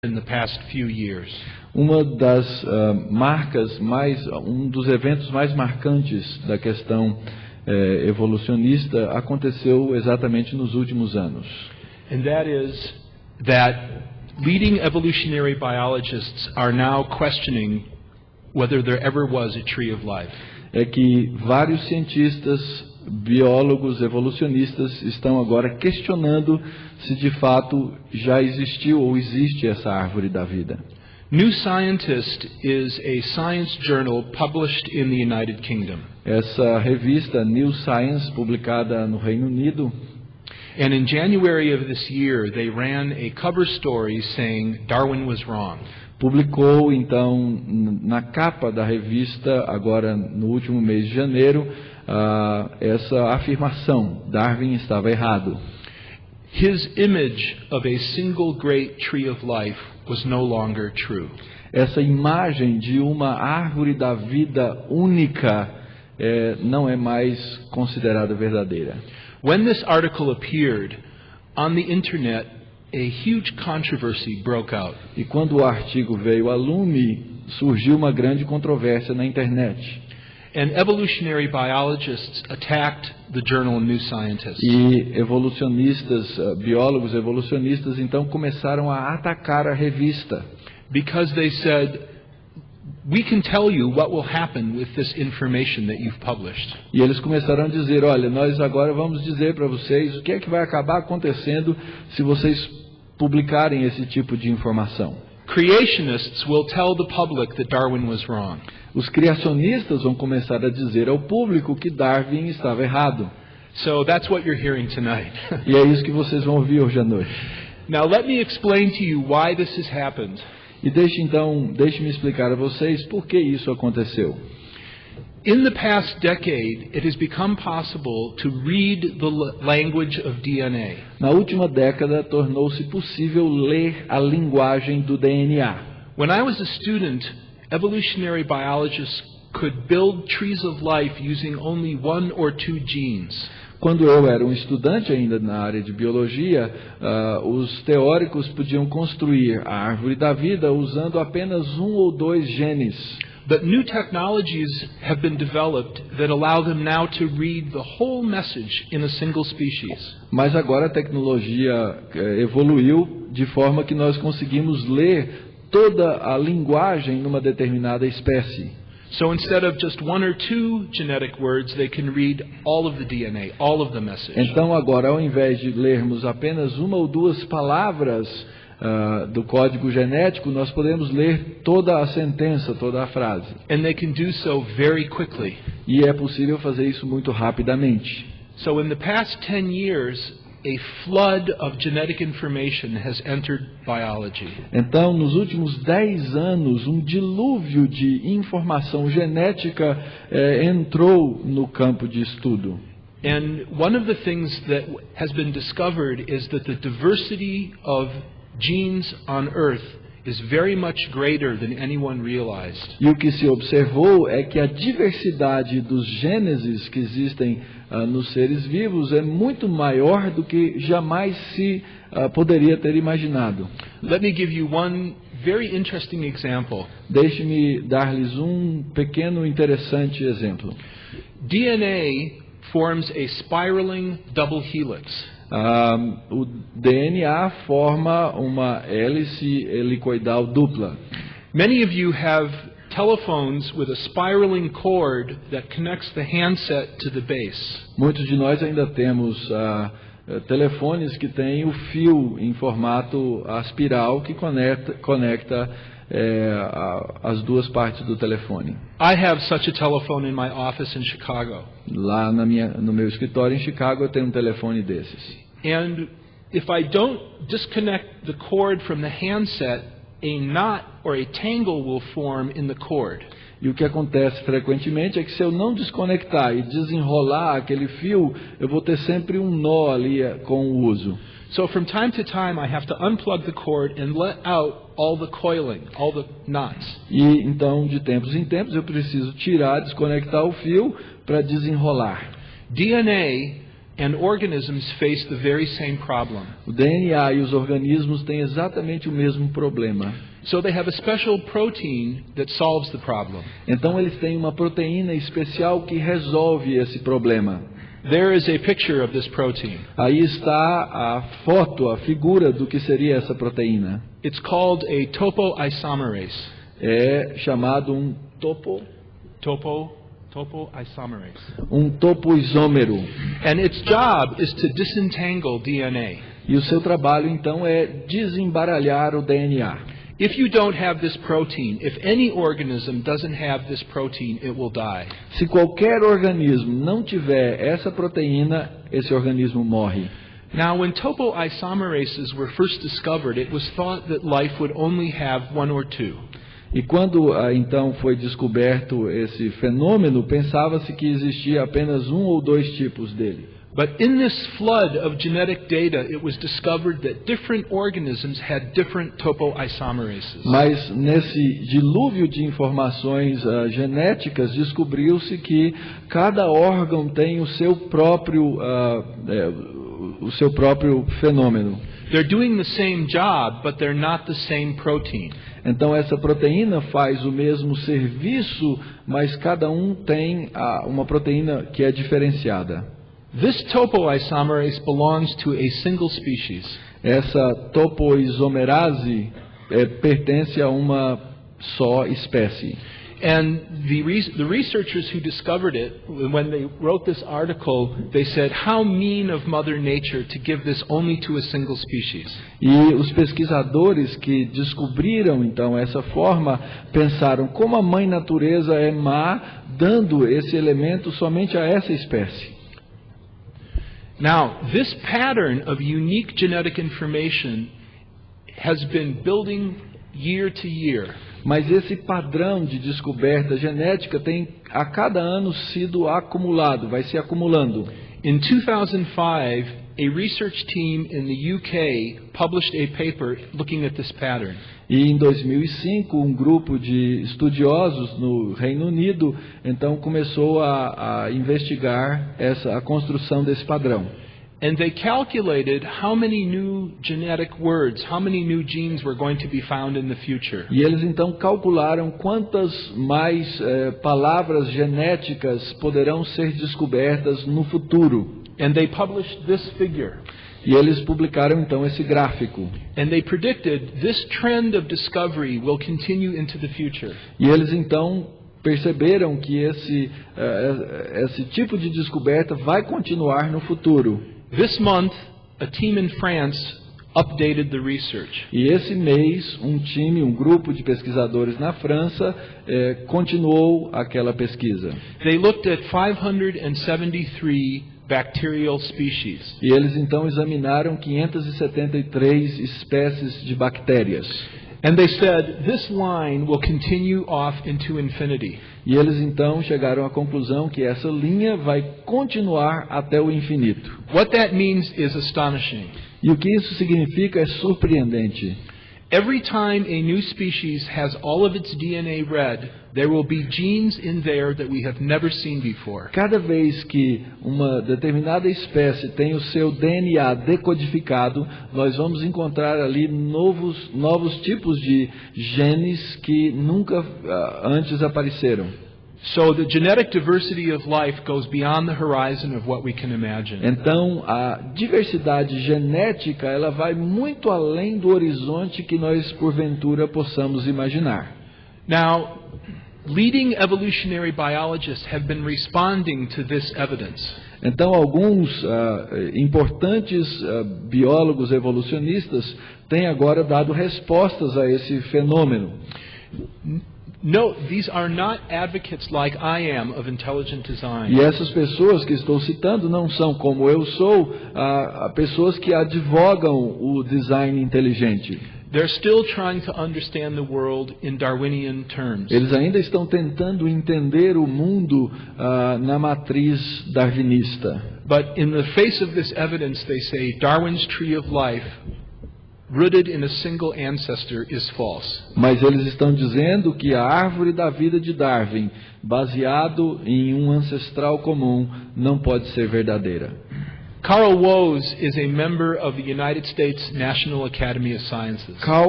in the past few years. Uma das dos eventos mais marcantes da questão evolucionista aconteceu exatamente nos últimos anos. And that is that leading evolutionary biologists are now questioning whether there ever was a tree of life. É que vários cientistas, biólogos, evolucionistas estão agora questionando se de fato já existiu ou existe essa árvore da vida. New Scientist is a science journal published in the United Kingdom. Essa revista New Science, publicada no Reino Unido, and in January of this year they ran a cover story saying Darwin was wrong. Publicou então na capa da revista, agora no último mês de janeiro, essa afirmação: Darwin estava errado. His image of a single great tree of life was no longer true. Essa imagem de uma árvore da vida única não é mais considerada verdadeira. When this article appeared on the internet, a huge controversy broke out. E quando o artigo veio a lume, surgiu uma grande controvérsia na internet. And evolutionary biologists attacked the journal New Scientist. E biólogos evolucionistas, então começaram a atacar a revista. Because they said, we can tell you what will happen with this information that you've published. E eles começaram a dizer, olha, nós agora vamos dizer para vocês o que é que vai acabar acontecendo se vocês publicarem esse tipo de informação. Creationists will tell the public that Darwin was wrong. Os criacionistas vão começar a dizer ao público que Darwin estava errado. So that's what you're hearing tonight. E é isso que vocês vão ouvir hoje à noite. Now let me explain to you why this has happened. E deixe-me explicar a vocês por que isso aconteceu. In the past decade, it has become possible to read the language of DNA. Na última década, tornou-se possível ler a linguagem do DNA. When I was a student, evolutionary biologists could build trees of life using only 1 or 2 genes. Quando eu era um estudante ainda na área de biologia, os teóricos podiam construir a árvore da vida usando apenas 1 ou 2 genes. But new technologies have been developed that allow them now to read the whole message in a single species. Mas agora a tecnologia evoluiu de forma que nós conseguimos ler toda a linguagem numa determinada espécie. So instead of just 1 or 2 genetic words, they can read all of the DNA, all of the message. Então agora, ao invés de lermos apenas 1 ou 2 palavras do código genético, nós podemos ler toda a sentença, toda a frase. And they can do so very quickly. E é possível fazer isso muito rapidamente. So in the past 10 years, a flood of genetic information has entered biology. Então, nos últimos 10 anos, um dilúvio de informação genética entrou no campo de estudo. And one of the things that has been discovered is that the diversity of genes on Earth is very much greater than anyone realized. E o que se observou é que a diversidade dos genes que existem nos seres vivos é muito maior do que jamais se poderia ter imaginado. Let me give you one very interesting example. Deixe-me dar-lhes um pequeno interessante exemplo. DNA forms a spiraling double helix. O DNA forma uma hélice helicoidal dupla. Many of you have telephones with a spiraling cord that connects the handset to the base. Muitos de nós ainda temos telefones que têm o fio em formato espiral que conecta as duas partes do telefone. I have such a telephone in my office in Chicago. Lá no meu escritório em Chicago eu tenho um telefone desses. And if I don't disconnect the cord from the handset, a knot or a tangle will form in the cord. E o que acontece frequentemente é que se eu não desconectar e desenrolar aquele fio, eu vou ter sempre um nó ali com o uso. So from time to time I have to unplug the cord and let out all the coiling, all the knots. E então, de tempos em tempos, eu preciso desconectar o fio para desenrolar. DNA and organisms face the very same problem. O DNA e os organismos têm exatamente o mesmo problema. So they have a special protein that solves the problem. Então eles têm uma proteína especial que resolve esse problema. There is a picture of this protein. Aí está a foto, a figura do que seria essa proteína. It's called a topoisomerase. É chamado um Topoisomerase. um topoisômero. And its job is to disentangle DNA. E o seu trabalho então é desembaralhar o DNA. If you don't have this protein, if any organism doesn't have this protein, it will die. Se qualquer organismo não tiver essa proteína, esse organismo morre. Now, when topoisomerases were first discovered, it was thought that life would only have one or two. E quando então foi descoberto esse fenômeno, pensava-se que existia apenas um ou dois tipos dele. But in this flood of genetic data, it was discovered that different organisms had different topoisomerases. Mas nesse dilúvio de informações genéticas, descobriu-se que cada órgão tem o seu próprio fenômeno. They're doing the same job, but they're not the same protein. Então essa proteína faz o mesmo serviço, mas cada um tem uma proteína que é diferenciada. This topoisomerase belongs to a single species. Essa topoisomerase pertence a uma só espécie. And the researchers who discovered it, when they wrote this article, they said, how mean of Mother Nature to give this only to a single species. E os pesquisadores que descobriram então essa forma pensaram como a mãe natureza é má, dando esse elemento somente a essa espécie. Now, this pattern of unique genetic information has been building year to year. Mas esse padrão de descoberta genética tem a cada ano sido acumulado, vai se acumulando. In 2005, a research team in the UK published a paper looking at this pattern. E em 2005, um grupo de estudiosos no Reino Unido, então começou a investigar a construção desse padrão. And they calculated how many new genetic words, how many new genes were going to be found in the future. E eles então calcularam quantas mais palavras genéticas poderão ser descobertas no futuro. And they published this figure. E eles publicaram então esse gráfico. And they predicted this trend of discovery will continue into the future. E eles então perceberam que esse tipo de descoberta vai continuar no futuro. This month, a team in France updated the research. E esse mês, um grupo de pesquisadores na França continuou aquela pesquisa. They looked at 573 bacterial species. E eles então examinaram 573 espécies de bactérias. And they said, this line will continue off into infinity. E eles então chegaram à conclusão que essa linha vai continuar até o infinito. What that means is astonishing. E o que isso significa é surpreendente. Every time a new species has all of its DNA read, there will be genes in there that we have never seen before. Cada vez que uma determinada espécie tem o seu DNA decodificado, nós vamos encontrar ali novos tipos de genes que nunca antes apareceram. So the genetic diversity of life goes beyond the horizon of what we can imagine. Então, a diversidade genética, ela vai muito além do horizonte que nós porventura possamos imaginar. Now, leading evolutionary biologists have been responding to this evidence. Então, alguns importantes biólogos evolucionistas têm agora dado respostas a esse fenômeno. Note, these are not advocates like I am of intelligent design. E essas pessoas que estou citando não são, como eu sou, pessoas que advogam o design inteligente. They're still trying to understand the world in Darwinian terms. Eles ainda estão tentando entender o mundo na matriz darwinista. But in the face of this evidence, they say Darwin's tree of life, rooted in a single ancestor, is false. Mas eles estão dizendo que a árvore da vida de Darwin, baseado em um ancestral comum, não pode ser verdadeira. Carl Woese is a member of the United States National Academy of Sciences. Carl